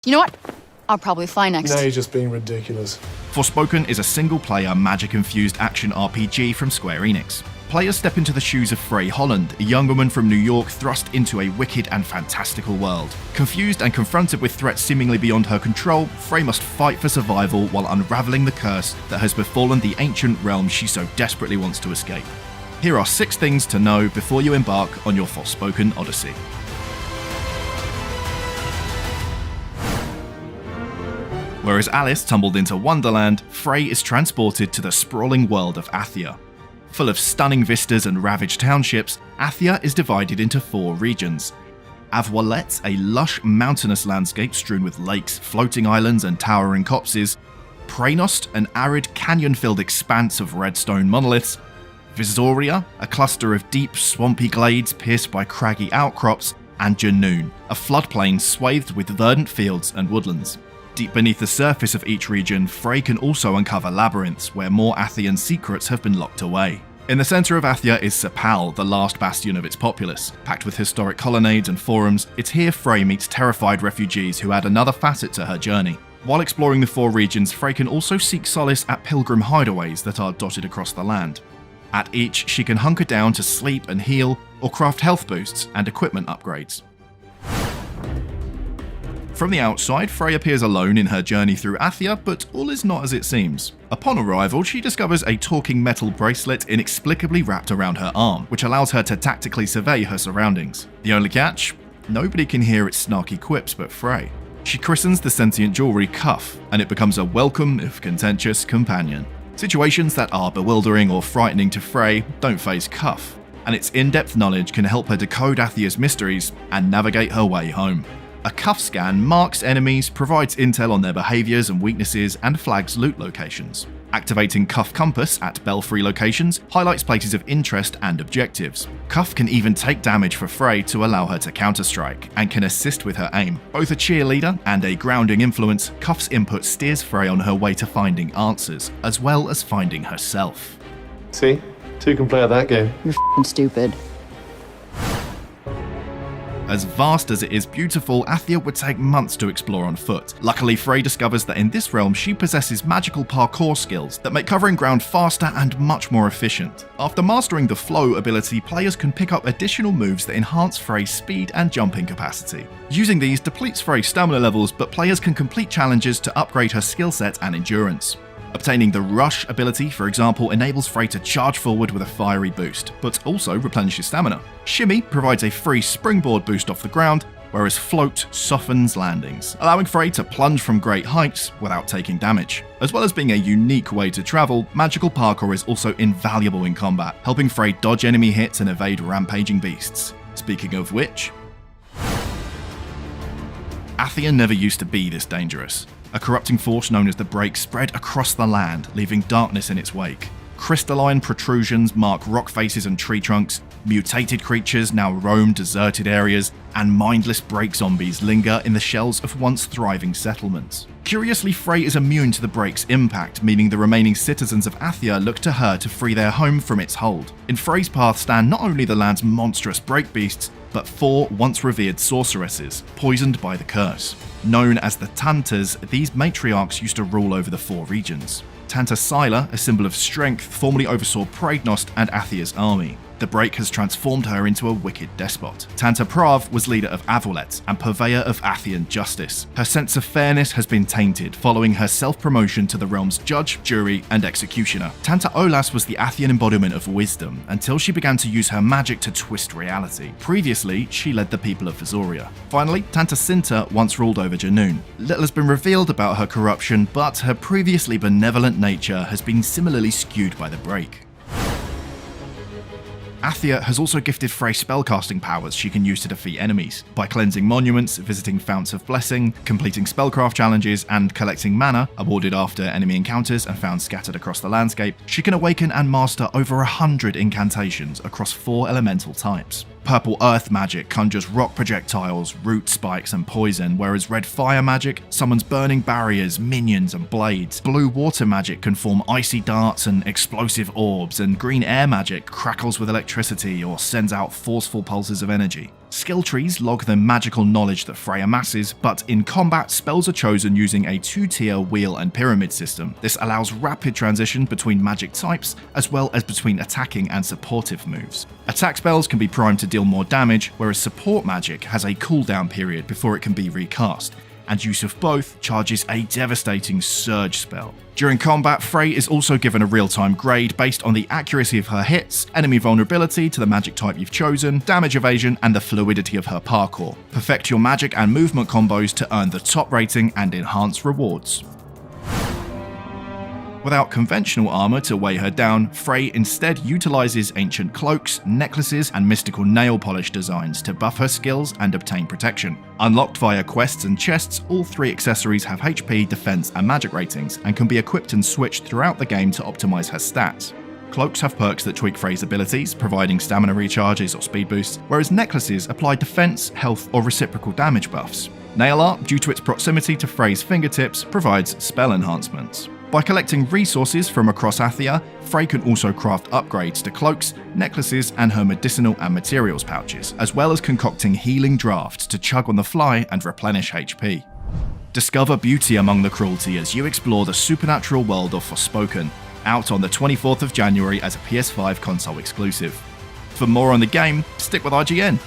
You know what? I'll probably fly next. Now you're just being ridiculous. Forspoken is a single-player, magic-infused action RPG from Square Enix. Players step into the shoes of Frey Holland, a young woman from New York thrust into a wicked and fantastical world. Confused and confronted with threats seemingly beyond her control, Frey must fight for survival while unraveling the curse that has befallen the ancient realm she so desperately wants to escape. Here are 6 things to know before you embark on your Forspoken odyssey. Whereas Alice tumbled into Wonderland, Frey is transported to the sprawling world of Athia. Full of stunning vistas and ravaged townships, Athia is divided into 4 regions. Avwalet, a lush mountainous landscape strewn with lakes, floating islands and towering copses. Praenost, an arid canyon-filled expanse of redstone monoliths. Visoria, a cluster of deep, swampy glades pierced by craggy outcrops. And Junoon, a floodplain swathed with verdant fields and woodlands. Deep beneath the surface of each region, Frey can also uncover labyrinths where more Athian secrets have been locked away. In the centre of Athia is Sepal, the last bastion of its populace. Packed with historic colonnades and forums, it's here Frey meets terrified refugees who add another facet to her journey. While exploring the 4 regions, Frey can also seek solace at pilgrim hideaways that are dotted across the land. At each, she can hunker down to sleep and heal, or craft health boosts and equipment upgrades. From the outside, Frey appears alone in her journey through Athia, but all is not as it seems. Upon arrival, she discovers a talking metal bracelet inexplicably wrapped around her arm, which allows her to tactically survey her surroundings. The only catch? Nobody can hear its snarky quips but Frey. She christens the sentient jewelry Cuff, and it becomes a welcome, if contentious, companion. Situations that are bewildering or frightening to Frey don't faze Cuff, and its in-depth knowledge can help her decode Athia's mysteries and navigate her way home. A Cuff scan marks enemies, provides intel on their behaviours and weaknesses, and flags loot locations. Activating Cuff Compass at Belfry locations highlights places of interest and objectives. Cuff can even take damage for Frey to allow her to counterstrike, and can assist with her aim. Both a cheerleader and a grounding influence, Cuff's input steers Frey on her way to finding answers, as well as finding herself. See? 2 can play at that game. You're f***ing stupid. As vast as it is beautiful, Athia would take months to explore on foot. Luckily, Frey discovers that in this realm she possesses magical parkour skills that make covering ground faster and much more efficient. After mastering the Flow ability, players can pick up additional moves that enhance Frey's speed and jumping capacity. Using these depletes Frey's stamina levels, but players can complete challenges to upgrade her skill set and endurance. Obtaining the Rush ability, for example, enables Frey to charge forward with a fiery boost, but also replenishes stamina. Shimmy provides a free springboard boost off the ground, whereas Float softens landings, allowing Frey to plunge from great heights without taking damage. As well as being a unique way to travel, magical parkour is also invaluable in combat, helping Frey dodge enemy hits and evade rampaging beasts. Speaking of which, Athia never used to be this dangerous. A corrupting force known as the Break spread across the land, leaving darkness in its wake. Crystalline protrusions mark rock faces and tree trunks, mutated creatures now roam deserted areas, and mindless Break zombies linger in the shells of once thriving settlements. Curiously, Frey is immune to the Break's impact, meaning the remaining citizens of Athia look to her to free their home from its hold. In Frey's path stand not only the land's monstrous Break beasts, but 4 once revered sorceresses, poisoned by the curse. Known as the Tantas, these matriarchs used to rule over the 4 regions. Tanta Sila, a symbol of strength, formerly oversaw Praenost and Athia's army. The Break has transformed her into a wicked despot. Tanta Prav was leader of Avwalet and purveyor of Athian justice. Her sense of fairness has been tainted following her self-promotion to the realm's judge, jury, and executioner. Tanta Olas was the Athian embodiment of wisdom until she began to use her magic to twist reality. Previously, she led the people of Visoria. Finally, Tanta Cinta once ruled over Junoon. Little has been revealed about her corruption, but her previously benevolent nature has been similarly skewed by the Break. Athia has also gifted Frey spellcasting powers she can use to defeat enemies. By cleansing monuments, visiting founts of blessing, completing spellcraft challenges, and collecting mana, awarded after enemy encounters and found scattered across the landscape, she can awaken and master over 100 incantations across 4 elemental types. Purple earth magic conjures rock projectiles, root spikes, and poison, whereas red fire magic summons burning barriers, minions, and blades. Blue water magic can form icy darts and explosive orbs, and green air magic crackles with electricity or sends out forceful pulses of energy. Skill trees log the magical knowledge that Frey amasses, but in combat, spells are chosen using a 2-tier wheel and pyramid system. This allows rapid transition between magic types, as well as between attacking and supportive moves. Attack spells can be primed to deal more damage, whereas support magic has a cooldown period before it can be recast, and use of both charges a devastating surge spell. During combat, Frey is also given a real-time grade based on the accuracy of her hits, enemy vulnerability to the magic type you've chosen, damage evasion, and the fluidity of her parkour. Perfect your magic and movement combos to earn the top rating and enhance rewards. Without conventional armor to weigh her down, Frey instead utilizes ancient cloaks, necklaces, and mystical nail polish designs to buff her skills and obtain protection. Unlocked via quests and chests, all 3 accessories have HP, defense, and magic ratings, and can be equipped and switched throughout the game to optimize her stats. Cloaks have perks that tweak Frey's abilities, providing stamina recharges or speed boosts, whereas necklaces apply defense, health, or reciprocal damage buffs. Nail art, due to its proximity to Frey's fingertips, provides spell enhancements. By collecting resources from across Athia, Frey can also craft upgrades to cloaks, necklaces, and her medicinal and materials pouches, as well as concocting healing drafts to chug on the fly and replenish HP. Discover beauty among the cruelty as you explore the supernatural world of Forspoken, out on the 24th of January as a PS5 console exclusive. For more on the game, stick with IGN.